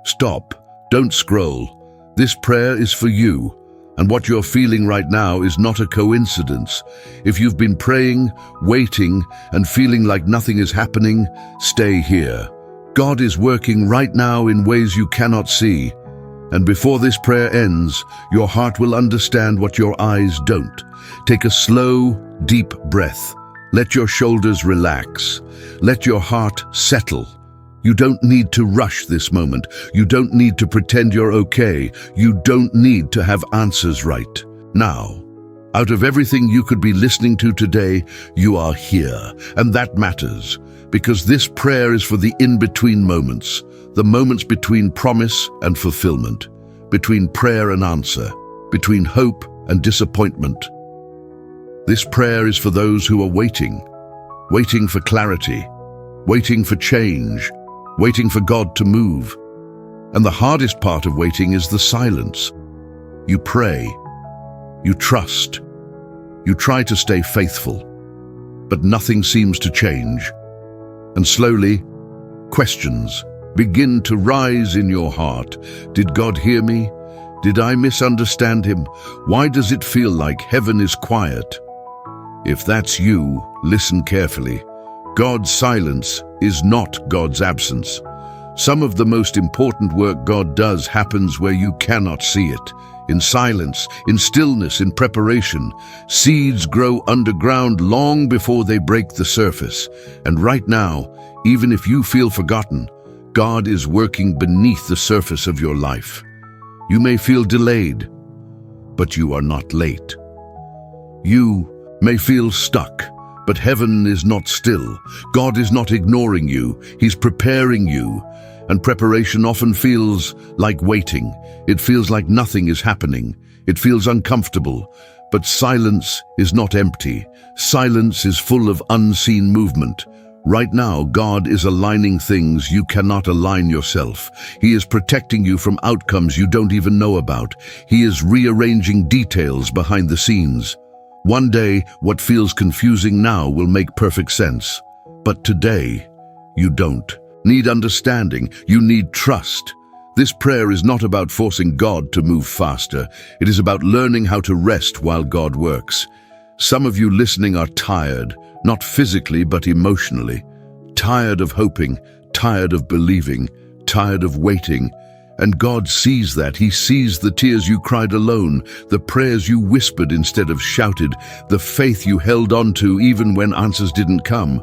Stop. Don't scroll. This prayer is for you. And what you're feeling right now is not a coincidence. If you've been praying, waiting, and feeling like nothing is happening, stay here. God is working right now in ways you cannot see. And before this prayer ends, your heart will understand what your eyes don't. Take a slow, deep breath. Let your shoulders relax. Let your heart settle. You don't need to rush this moment. You don't need to pretend you're okay. You don't need to have answers right now. Out of everything you could be listening to today, you are here. And that matters, because this prayer is for the in-between moments, the moments between promise and fulfillment, between prayer and answer, between hope and disappointment. This prayer is for those who are waiting for clarity, waiting for change, waiting for God to move. And the hardest part of waiting is the silence. You pray, you trust, you try to stay faithful, but nothing seems to change. And slowly, questions begin to rise in your heart. Did God hear me? Did I misunderstand him? Why does it feel like heaven is quiet? If that's you, listen carefully. God's silence is not God's absence. Some of the most important work God does happens where you cannot see it. In silence, in stillness, in preparation. Seeds grow underground long before they break the surface. And right now, even if you feel forgotten, God is working beneath the surface of your life. You may feel delayed, but you are not late. You may feel stuck, but heaven is not still. God is not ignoring you. He's preparing you. And preparation often feels like waiting. It feels like nothing is happening. It feels uncomfortable. But silence is not empty. Silence is full of unseen movement. Right now, God is aligning things you cannot align yourself. He is protecting you from outcomes you don't even know about. He is rearranging details behind the scenes. One day, what feels confusing now will make perfect sense. But today, you don't need understanding. You need trust. This prayer is not about forcing God to move faster. It is about learning how to rest while God works. Some of you listening are tired, not physically but emotionally. Tired of hoping, tired of believing, tired of waiting. And God sees that. He sees the tears you cried alone, the prayers you whispered instead of shouted, the faith you held on to even when answers didn't come.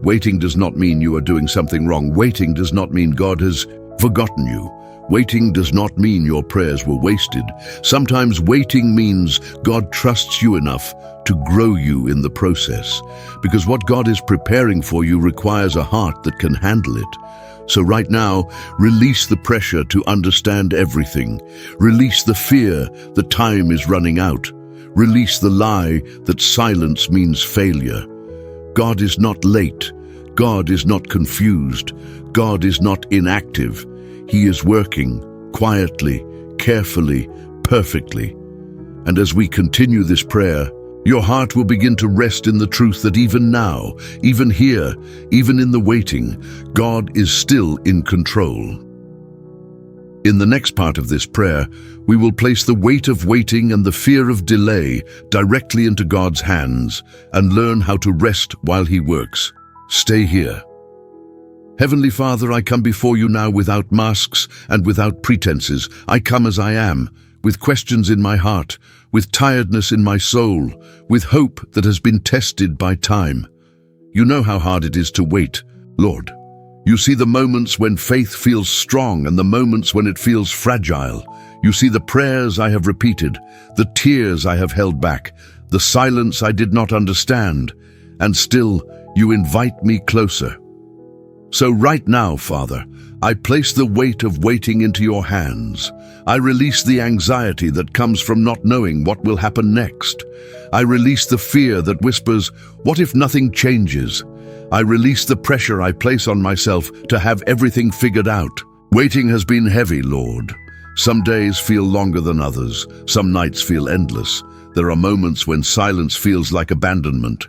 Waiting does not mean you are doing something wrong. Waiting does not mean God has forgotten you. Waiting does not mean your prayers were wasted. Sometimes waiting means God trusts you enough to grow you in the process. Because what God is preparing for you requires a heart that can handle it. So right now, release the pressure to understand everything. Release the fear that time is running out. Release the lie that silence means failure. God is not late. God is not confused. God is not inactive. He is working quietly, carefully, perfectly. And as we continue this prayer, your heart will begin to rest in the truth that even now, even here, even in the waiting, God is still in control. In the next part of this prayer, we will place the weight of waiting and the fear of delay directly into God's hands and learn how to rest while He works. Stay here. Heavenly Father, I come before you now without masks and without pretenses. I come as I am, with questions in my heart, with tiredness in my soul, with hope that has been tested by time. You know how hard it is to wait, Lord. You see the moments when faith feels strong and the moments when it feels fragile. You see the prayers I have repeated, the tears I have held back, the silence I did not understand, and still you invite me closer. So right now, Father, I place the weight of waiting into your hands. I release the anxiety that comes from not knowing what will happen next. I release the fear that whispers, what if nothing changes? I release the pressure I place on myself to have everything figured out. Waiting has been heavy, Lord. Some days feel longer than others. Some nights feel endless. There are moments when silence feels like abandonment.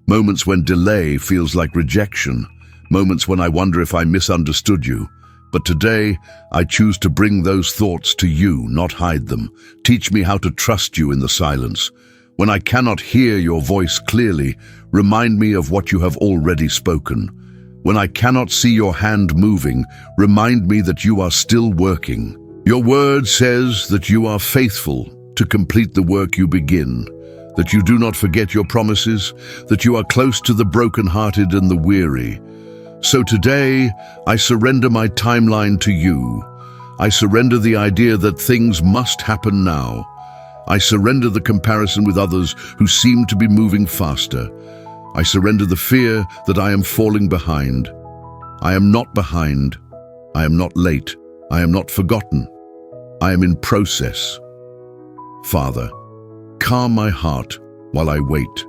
Moments when delay feels like rejection. Moments when I wonder if I misunderstood you. But today, I choose to bring those thoughts to you, not hide them. Teach me how to trust you in the silence. When I cannot hear your voice clearly, remind me of what you have already spoken. When I cannot see your hand moving, remind me that you are still working. Your word says that you are faithful to complete the work you begin, that you do not forget your promises, that you are close to the brokenhearted and the weary. So today, I surrender my timeline to you. I surrender the idea that things must happen now. I surrender the comparison with others who seem to be moving faster. I surrender the fear that I am falling behind. I am not behind. I am not late. I am not forgotten. I am in process. Father, calm my heart while I wait.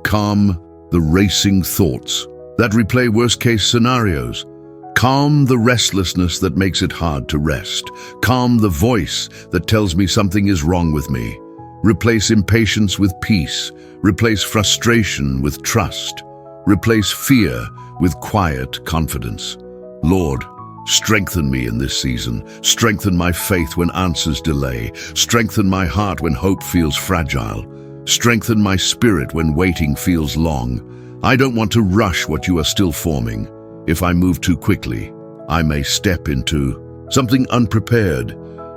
Calm the racing thoughts that replay worst-case scenarios. Calm the restlessness that makes it hard to rest. Calm the voice that tells me something is wrong with me. Replace impatience with peace. Replace frustration with trust. Replace fear with quiet confidence. Lord, strengthen me in this season. Strengthen my faith when answers delay. Strengthen my heart when hope feels fragile. Strengthen my spirit when waiting feels long. I don't want to rush what you are still forming. If I move too quickly, I may step into something unprepared.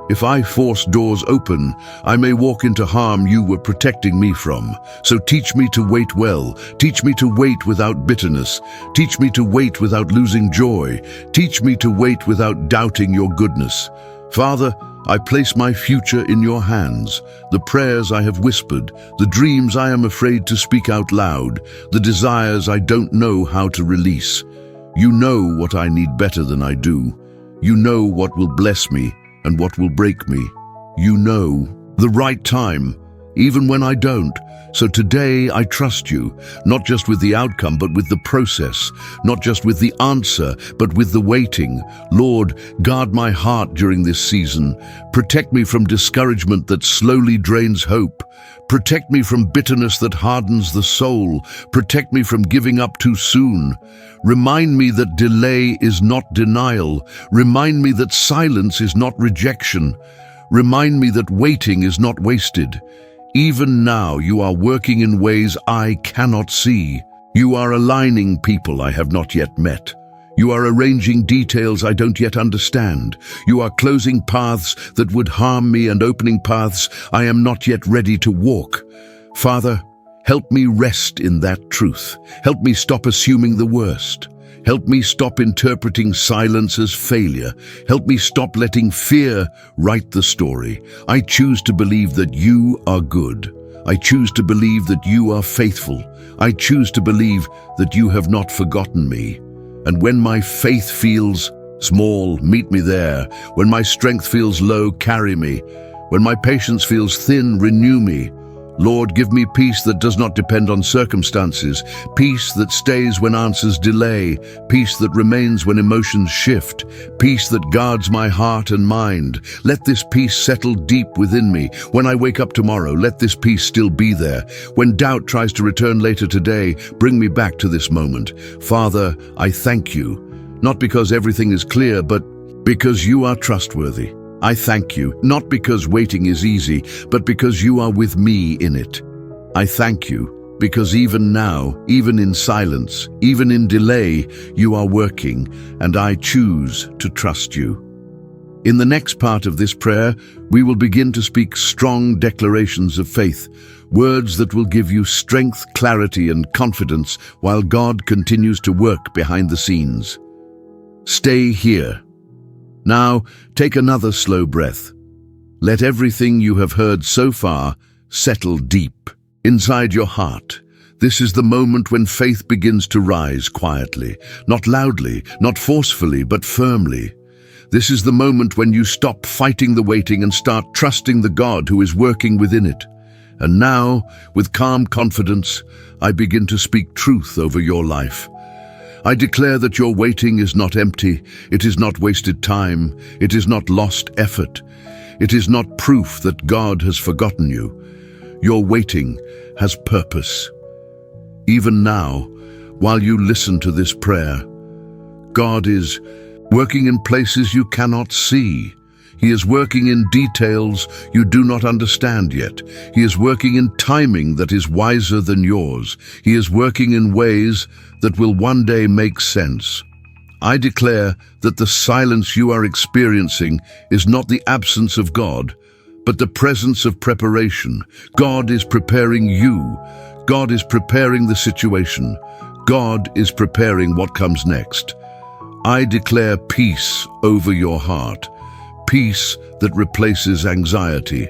If I force doors open, I may walk into harm you were protecting me from. So teach me to wait well. Teach me to wait without bitterness. Teach me to wait without losing joy. Teach me to wait without doubting your goodness. Father, I place my future in your hands, the prayers I have whispered, the dreams I am afraid to speak out loud, the desires I don't know how to release. You know what I need better than I do. You know what will bless me and what will break me. You know the right time, even when I don't. So today I trust you, not just with the outcome, but with the process, not just with the answer, but with the waiting. Lord, guard my heart during this season. Protect me from discouragement that slowly drains hope. Protect me from bitterness that hardens the soul. Protect me from giving up too soon. Remind me that delay is not denial. Remind me that silence is not rejection. Remind me that waiting is not wasted. Even now you are working in ways I cannot see. You are aligning people I have not yet met. You are arranging details I don't yet understand. You are closing paths that would harm me and opening paths I am not yet ready to walk. Father, help me rest in that truth. Help me stop assuming the worst. Help me stop interpreting silence as failure. Help me stop letting fear write the story. I choose to believe that you are good. I choose to believe that you are faithful. I choose to believe that you have not forgotten me. And when my faith feels small, meet me there. When my strength feels low, carry me. When my patience feels thin, renew me. Lord, give me peace that does not depend on circumstances, peace that stays when answers delay, peace that remains when emotions shift, peace that guards my heart and mind. Let this peace settle deep within me. When I wake up tomorrow, let this peace still be there. When doubt tries to return later today, bring me back to this moment. Father, I thank you, not because everything is clear, but because you are trustworthy. I thank you, not because waiting is easy, but because you are with me in it. I thank you, because even now, even in silence, even in delay, you are working, and I choose to trust you. In the next part of this prayer, we will begin to speak strong declarations of faith, words that will give you strength, clarity, and confidence while God continues to work behind the scenes. Stay here. Now, take another slow breath. Let everything you have heard so far settle deep inside your heart. This is the moment when faith begins to rise quietly, not loudly, not forcefully, but firmly. This is the moment when you stop fighting the waiting and start trusting the God who is working within it. And now, with calm confidence, I begin to speak truth over your life. I declare that your waiting is not empty, it is not wasted time, it is not lost effort, it is not proof that God has forgotten you. Your waiting has purpose. Even now, while you listen to this prayer, God is working in places you cannot see. He is working in details you do not understand yet. He is working in timing that is wiser than yours. He is working in ways that will one day make sense. I declare that the silence you are experiencing is not the absence of God, but the presence of preparation. God is preparing you. God is preparing the situation. God is preparing what comes next. I declare peace over your heart. Peace that replaces anxiety,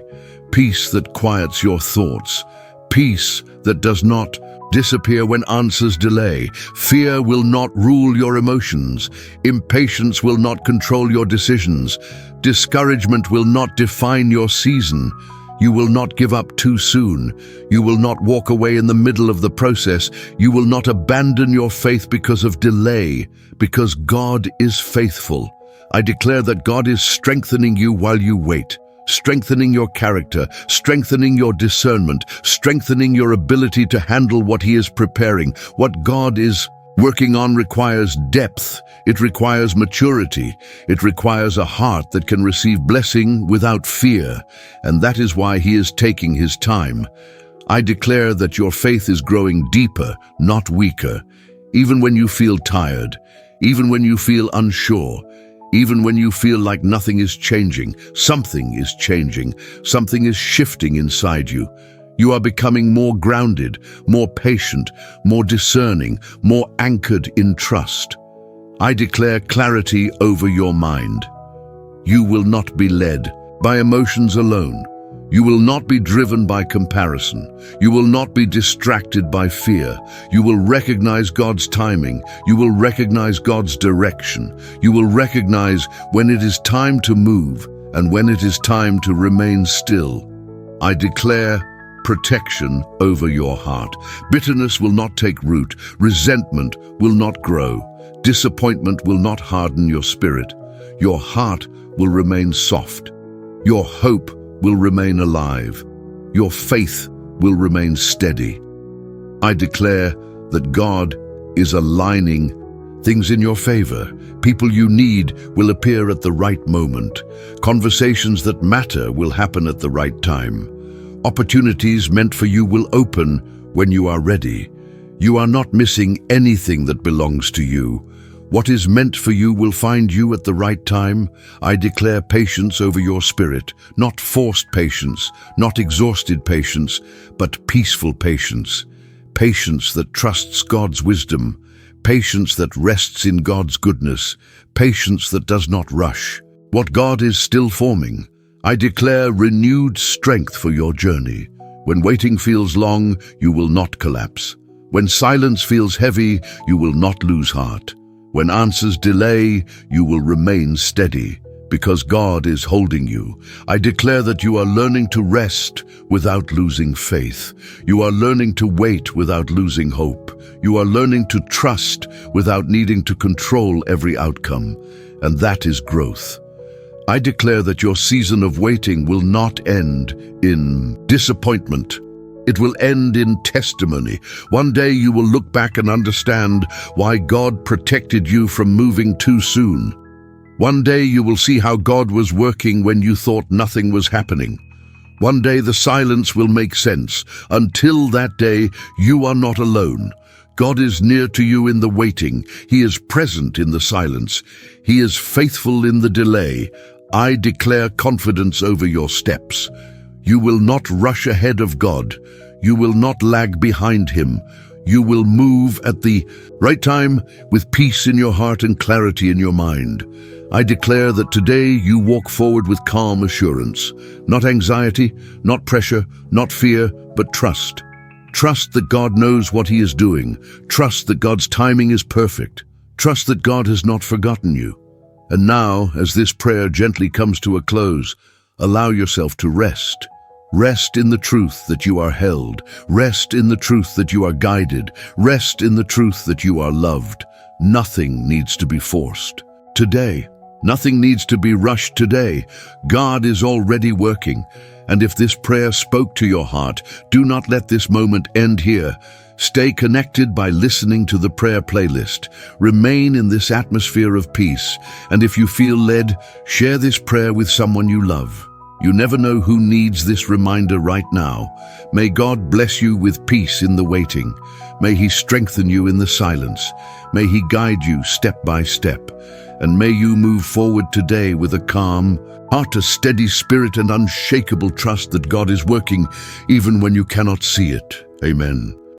peace that quiets your thoughts, peace that does not disappear when answers delay. Fear will not rule your emotions. Impatience will not control your decisions. Discouragement will not define your season. You will not give up too soon. You will not walk away in the middle of the process. You will not abandon your faith because of delay, because God is faithful. I declare that God is strengthening you while you wait, strengthening your character, strengthening your discernment, strengthening your ability to handle what He is preparing. What God is working on requires depth. It requires maturity. It requires a heart that can receive blessing without fear. And that is why He is taking His time. I declare that your faith is growing deeper, not weaker. Even when you feel tired, even when you feel unsure, even when you feel like nothing is changing, something is changing. Something is shifting inside you. You are becoming more grounded, more patient, more discerning, more anchored in trust. I declare clarity over your mind. You will not be led by emotions alone. You will not be driven by comparison. You will not be distracted by fear. You will recognize God's timing. You will recognize God's direction. You will recognize when it is time to move and when it is time to remain still. I declare protection over your heart. Bitterness will not take root. Resentment will not grow. Disappointment will not harden your spirit. Your heart will remain soft. Your hope will remain alive. Your faith will remain steady. I declare that God is aligning things in your favor. People you need will appear at the right moment. Conversations that matter will happen at the right time. Opportunities meant for you will open when you are ready. You are not missing anything that belongs to you. What is meant for you will find you at the right time. I declare patience over your spirit, not forced patience, not exhausted patience, but peaceful patience. Patience that trusts God's wisdom, patience that rests in God's goodness, patience that does not rush. What God is still forming, I declare renewed strength for your journey. When waiting feels long, you will not collapse. When silence feels heavy, you will not lose heart. When answers delay, you will remain steady, because God is holding you. I declare that you are learning to rest without losing faith. You are learning to wait without losing hope. You are learning to trust without needing to control every outcome. And that is growth. I declare that your season of waiting will not end in disappointment. It will end in testimony. One day you will look back and understand why God protected you from moving too soon. One day you will see how God was working when you thought nothing was happening. One day the silence will make sense. Until that day, you are not alone. God is near to you in the waiting. He is present in the silence. He is faithful in the delay. I declare confidence over your steps. You will not rush ahead of God. You will not lag behind Him. You will move at the right time with peace in your heart and clarity in your mind. I declare that today you walk forward with calm assurance. Not anxiety, not pressure, not fear, but trust. Trust that God knows what He is doing. Trust that God's timing is perfect. Trust that God has not forgotten you. And now, as this prayer gently comes to a close, allow yourself to rest. Rest in the truth that you are held. Rest in the truth that you are guided. Rest in the truth that you are loved. Nothing needs to be forced. Today, nothing needs to be rushed today. God is already working. And if this prayer spoke to your heart, do not let this moment end here. Stay connected by listening to the prayer playlist. Remain in this atmosphere of peace, and if you feel led, share this prayer with someone you love. You never know who needs this reminder right now. May God bless you with peace in the waiting. May He strengthen you in the silence. May He guide you step by step. And may you move forward today with a calm heart, a steady spirit, and unshakable trust that God is working even when you cannot see it. Amen.